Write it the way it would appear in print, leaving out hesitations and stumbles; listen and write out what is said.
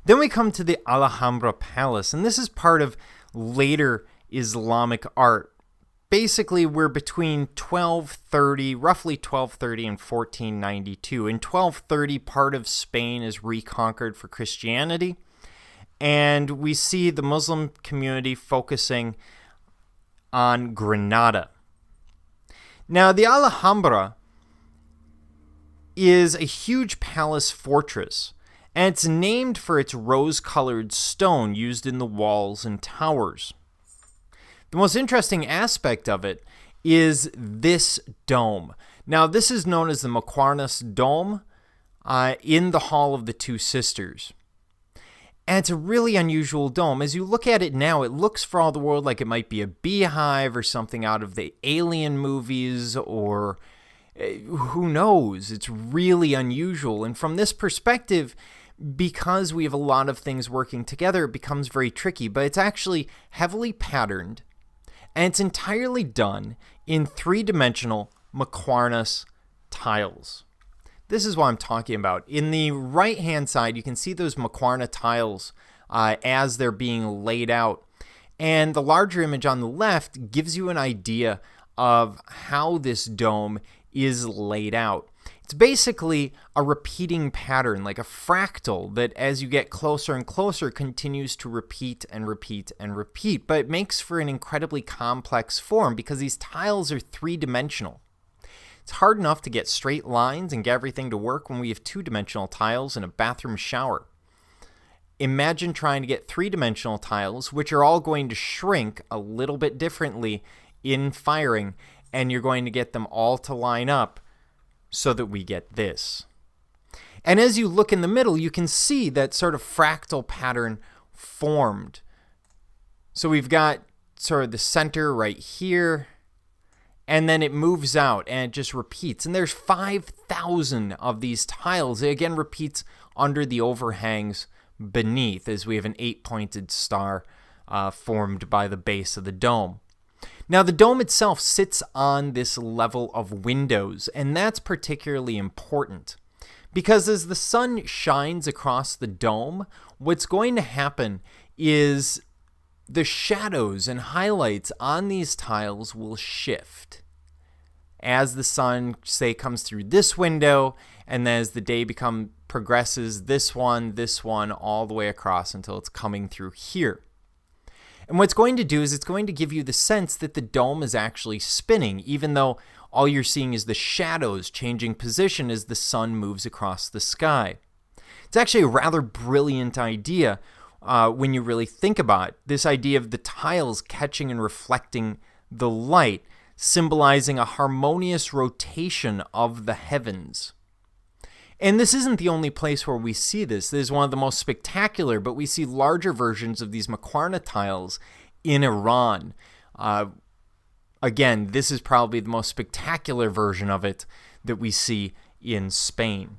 Then we come to the Alhambra Palace, and this is part of later Islamic art. Basically, we're between 1230, roughly 1230 and 1492. In 1230, part of Spain is reconquered for Christianity, and we see the Muslim community focusing on Granada. Now, the Alhambra is a huge palace fortress, and it's named for its rose-colored stone used in the walls and towers. The most interesting aspect of it is this dome. Now, this is known as the Maquarnas Dome in the Hall of the Two Sisters. And it's a really unusual dome. As you look at it now, it looks for all the world like it might be a beehive or something out of the Alien movies, or who knows. It's really unusual. And from this perspective, because we have a lot of things working together, it becomes very tricky. But it's actually heavily patterned, and it's entirely done in three-dimensional Maquarnas tiles. This is what I'm talking about. In the right-hand side, you can see those Maquarna tiles as they're being laid out. And the larger image on the left gives you an idea of how this dome is laid out. It's basically a repeating pattern, like a fractal, that as you get closer and closer continues to repeat and repeat and repeat. But it makes for an incredibly complex form because these tiles are three-dimensional. It's hard enough to get straight lines and get everything to work when we have two-dimensional tiles and a bathroom shower. Imagine trying to get three-dimensional tiles, which are all going to shrink a little bit differently in firing, and you're going to get them all to line up so that we get this. And as you look in the middle, you can see that sort of fractal pattern formed. So we've got sort of the center right here, and then it moves out and it just repeats. And there's 5,000 of these tiles. It again repeats under the overhangs beneath, as we have an 8-pointed star formed by the base of the dome. Now, the dome itself sits on this level of windows, and that's particularly important because as the sun shines across the dome, what's going to happen is the shadows and highlights on these tiles will shift as the sun, say, comes through this window, and then as the day progresses, this one, all the way across until it's coming through here. And what it's going to do is it's going to give you the sense that the dome is actually spinning, even though all you're seeing is the shadows changing position as the sun moves across the sky. It's actually a rather brilliant idea when you really think about it. This idea of the tiles catching and reflecting the light, symbolizing a harmonious rotation of the heavens. And this isn't the only place where we see this. This is one of the most spectacular, but we see larger versions of these Maquarna tiles in Iran. Again, this is probably the most spectacular version of it that we see in Spain.